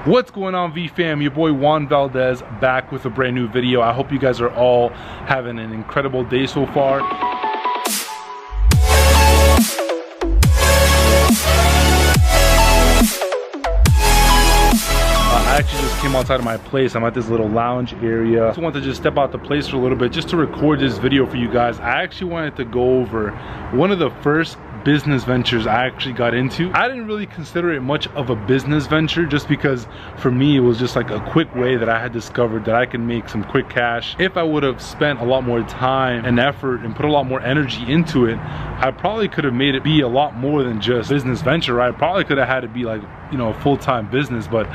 What's going on, V fam? Your boy Juan Valdez back with a brand new video. I hope you guys are all having an incredible day so far. I actually just came outside of my place. I'm at this little lounge area. I just wanted to just step out the place for a little bit just to record this video for you guys. I actually wanted to go over one of the first business ventures I actually got into. I didn't really consider it much of a business venture just because for me it was just like a quick way that I had discovered that I can make some quick cash. If I would have spent a lot more time and effort and put a lot more energy into it, I probably could have made it be a lot more than just business venture, right? I probably could have had it be like, you know, a full-time business, but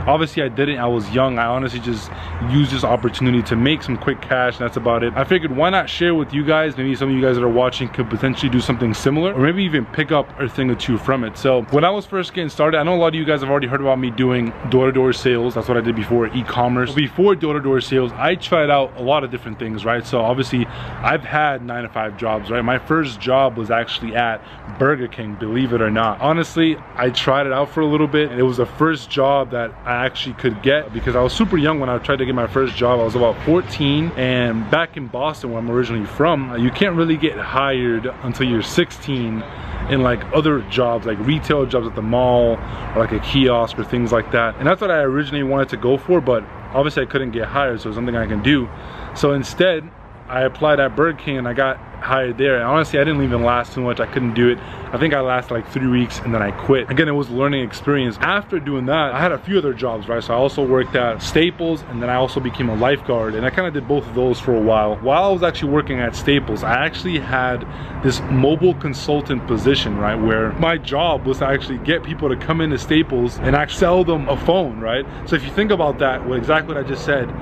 obviously I didn't. I was young. I honestly just used this opportunity to make some quick cash, and that's about it. I figured why not share with you guys. Maybe some of you guys that are watching could potentially do something similar, or maybe even pick up a thing or two from it. So when I was first getting started, I know a lot of you guys have already heard about me doing door-to-door sales. That's what I did before e-commerce. Before door-to-door sales, I tried out a lot of different things, right? So obviously I've had 9-to-5 jobs, right? My first job was actually at Burger King, believe it or not. Honestly, I tried it out for a little bit. It was the first job that I actually could get because I was super young when I tried to get my first job. I was about 14, and back in Boston, where I'm originally from, you can't really get hired until you're 16 in like other jobs, like retail jobs at the mall or like a kiosk or things like that. And that's what I originally wanted to go for, but obviously I couldn't get hired, so it's something I can do. So instead, I applied at Burger King and I got hired there. And honestly, I didn't even last too much. I couldn't do it. I think I lasted like 3 weeks and then I quit. Again, it was a learning experience. After doing that, I had a few other jobs, right? So I also worked at Staples, and then I also became a lifeguard, and I kind of did both of those for a while. While I was actually working at Staples, I actually had this mobile consultant position, right? Where my job was to actually get people to come into Staples and actually sell them a phone, right? So if you think about that, exactly what I just said,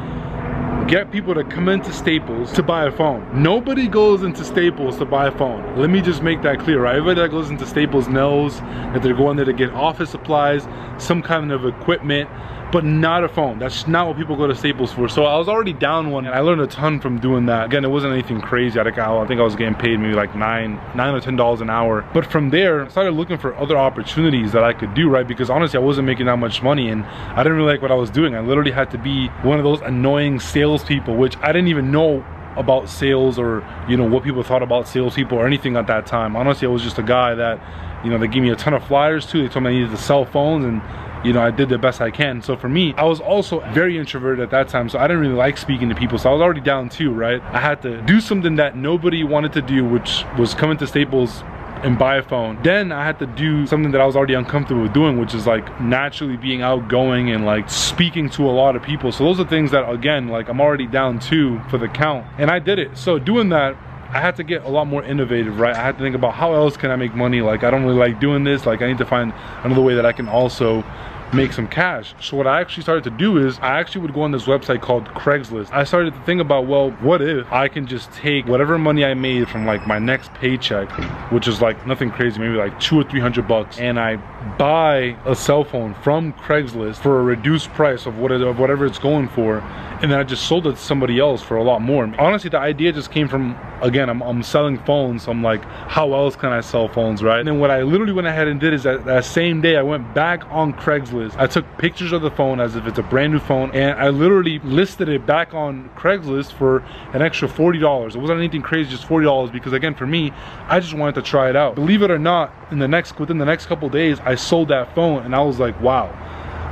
get people to come into Staples to buy a phone. Nobody goes into Staples to buy a phone. Let me just make that clear, right? Everybody that goes into Staples knows that they're going there to get office supplies, some kind of equipment, but not a phone. That's not what people go to Staples for. So I was already down one, and I learned a ton from doing that. Again, it wasn't anything crazy. I think I was getting paid maybe like $9 or $10 an hour. But from there, I started looking for other opportunities that I could do, right? Because honestly, I wasn't making that much money, and I didn't really like what I was doing. I literally had to be one of those annoying salespeople, which I didn't even know about sales or, you know, what people thought about salespeople or anything at that time. Honestly, I was just a guy that, you know, they gave me a ton of flyers too. They told me I needed to sell phones, and you know, I did the best I can. So for me, I was also very introverted at that time, so I didn't really like speaking to people. So I was already down too, right? I had to do something that nobody wanted to do, which was come into Staples and buy a phone. Then I had to do something that I was already uncomfortable with doing, which is like naturally being outgoing and like speaking to a lot of people. So those are things that, again, like I'm already down to for the count, and I did it. So doing that, I had to get a lot more innovative, right? I had to think about how else can I make money? Like, I don't really like doing this. Like, I need to find another way that I can also make some cash. So what I actually started to do is I actually would go on this website called Craigslist. I started to think about, well, what if I can just take whatever money I made from like my next paycheck, which is like nothing crazy, maybe like $200 or $300, and I buy a cell phone from Craigslist for a reduced price of whatever it's going for, and then I just sold it to somebody else for a lot more. Honestly, the idea just came from, again, I'm selling phones, so I'm like, how else can I sell phones, right? And then what I literally went ahead and did is that same day I went back on Craigslist. I took pictures of the phone as if it's a brand new phone, and I literally listed it back on Craigslist for an extra $40. It wasn't anything crazy, just $40, because again, for me, I just wanted to try it out. Believe it or not, within the next couple days, I sold that phone, and I was like, wow,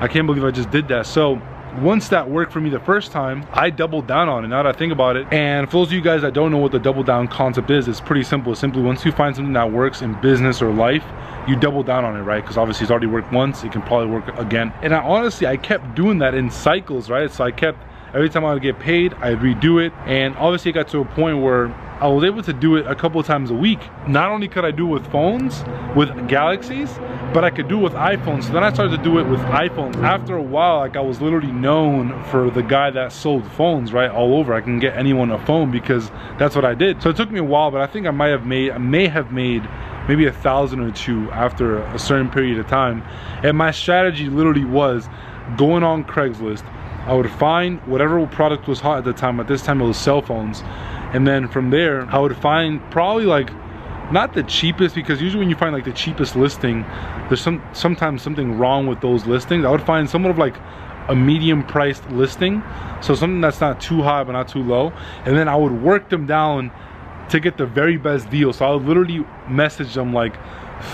I can't believe I just did that. So once that worked for me the first time, I doubled down on it, now that I think about it. And for those of you guys that don't know what the double down concept is, it's pretty simple. It's simply once you find something that works in business or life, you double down on it, right? Because obviously it's already worked once, it can probably work again. And I kept doing that in cycles, right? So every time I would get paid, I'd redo it. And obviously it got to a point where I was able to do it a couple of times a week. Not only could I do it with phones, with Galaxies, but I could do it with iPhones. So then I started to do it with iPhones. After a while, like, I was literally known for the guy that sold phones, right, all over. I can get anyone a phone because that's what I did. So it took me a while, but I think I may have made maybe 1,000 or 2 after a certain period of time. And my strategy literally was going on Craigslist. I would find whatever product was hot at the time. At this time it was cell phones. And then from there, I would find probably like not the cheapest, because usually when you find like the cheapest listing, there's sometimes something wrong with those listings. I would find somewhat of like a medium priced listing, so something that's not too high but not too low, and then I would work them down to get the very best deal. So I would literally message them like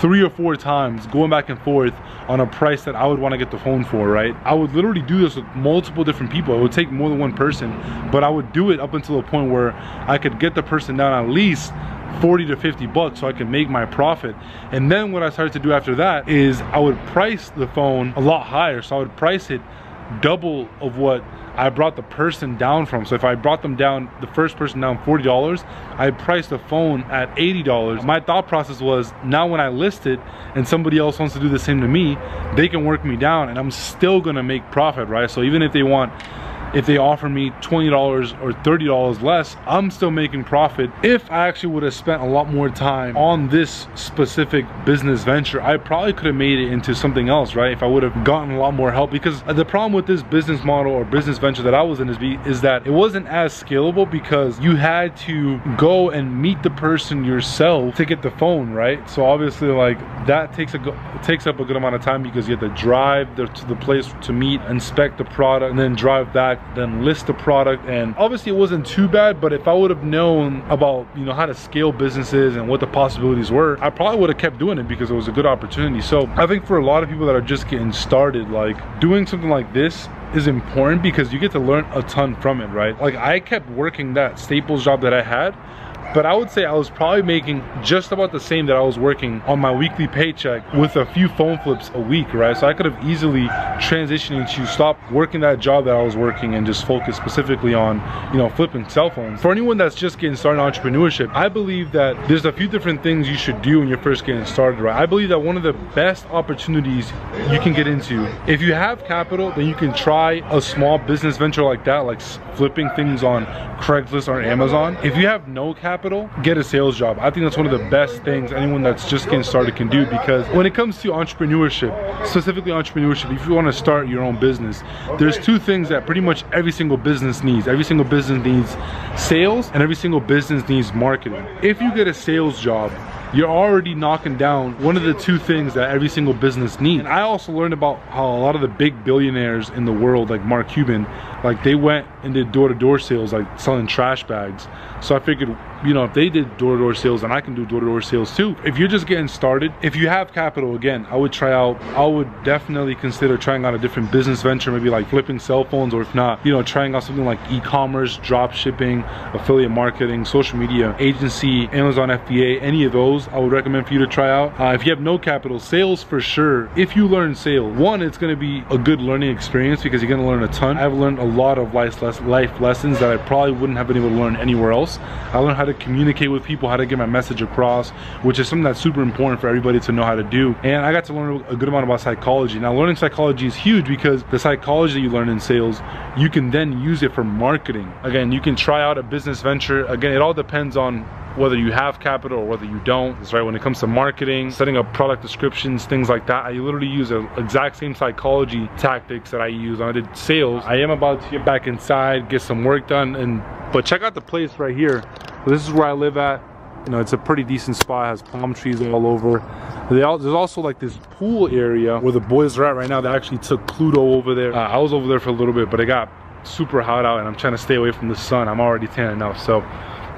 3 or 4 times, going back and forth on a price that I would want to get the phone for, right? I would literally do this with multiple different people. It would take more than one person, but I would do it up until a point where I could get the person down at least 40 to 50 bucks so I can make my profit. And then what I started to do after that is I would price the phone a lot higher. So I would price it double of what I brought the person down from. So if I brought them down, the first person down $40, I priced the phone at $80. My thought process was, now when I list it and somebody else wants to do the same to me, they can work me down and I'm still gonna make profit, right? So even if they offer me $20 or $30 less, I'm still making profit. If I actually would have spent a lot more time on this specific business venture, I probably could have made it into something else, right? If I would have gotten a lot more help. Because the problem with this business model or business venture that I was in is that it wasn't as scalable, because you had to go and meet the person yourself to get the phone, right? So obviously like that takes up a good amount of time, because you have to drive to the place to meet, inspect the product, and then drive back, then list the product. And obviously it wasn't too bad, but if I would have known about, you know, how to scale businesses and what the possibilities were, I probably would have kept doing it because it was a good opportunity. So I think for a lot of people that are just getting started, like doing something like this is important because you get to learn a ton from it, right? Like I kept working that Staples job that I had, but I would say I was probably making just about the same that I was working on my weekly paycheck with a few phone flips a week, right? So I could have easily transitioned to stop working that job that I was working and just focus specifically on, you know, flipping cell phones. For anyone that's just getting started in entrepreneurship, I believe that there's a few different things you should do when you're first getting started, right? I believe that one of the best opportunities you can get into, if you have capital, then you can try a small business venture like that, like flipping things on Craigslist or Amazon. If you have no capital, get a sales job. I think that's one of the best things anyone that's just getting started can do, because when it comes to entrepreneurship, specifically entrepreneurship, if you want to start your own business, there's 2 things that pretty much every single business needs. Every single business needs sales, and every single business needs marketing. If you get a sales job, you're already knocking down one of the 2 things that every single business needs. And I also learned about how a lot of the big billionaires in the world, like Mark Cuban, like they went and did door-to-door sales, like selling trash bags. So I figured, you know, if they did door-to-door sales, then I can do door-to-door sales too. If you're just getting started, if you have capital, again, I would definitely consider trying out a different business venture, maybe like flipping cell phones, or if not, you know, trying out something like e-commerce, drop shipping, affiliate marketing, social media agency, Amazon FBA, any of those I would recommend for you to try out. If you have no capital, sales for sure. If you learn sales, one, it's going to be a good learning experience because you're going to learn a ton. I've learned a lot of life lessons that I probably wouldn't have been able to learn anywhere else. I learned how to communicate with people, how to get my message across, which is something that's super important for everybody to know how to do. And I got to learn a good amount about psychology. Now, learning psychology is huge because the psychology that you learn in sales, you can then use it for marketing. Again, you can try out a business venture. Again, it all depends on whether you have capital or whether you don't. That's right. When it comes to marketing, setting up product descriptions, things like that, I literally use the exact same psychology tactics that I use when I did sales. I am about to get back inside, get some work done, but check out the place right here. This is where I live at. You know, it's a pretty decent spot. It has palm trees all over. There's also like this pool area where the boys are at right now. They actually took Pluto over there. I was over there for a little bit, but it got super hot out and I'm trying to stay away from the sun. I'm already tan enough. So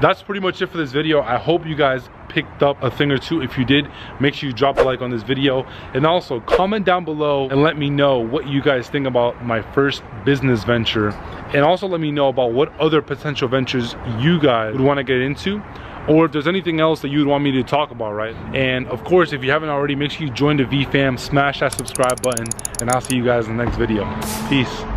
that's pretty much it for this video. I hope you guys picked up a thing or two. If you did, make sure you drop a like on this video, and also comment down below and let me know what you guys think about my first business venture, and also let me know about what other potential ventures you guys would want to get into, or if there's anything else that you would want me to talk about, right? And of course, if you haven't already, make sure you join the V fam, smash that subscribe button, and I'll see you guys in the next video. Peace.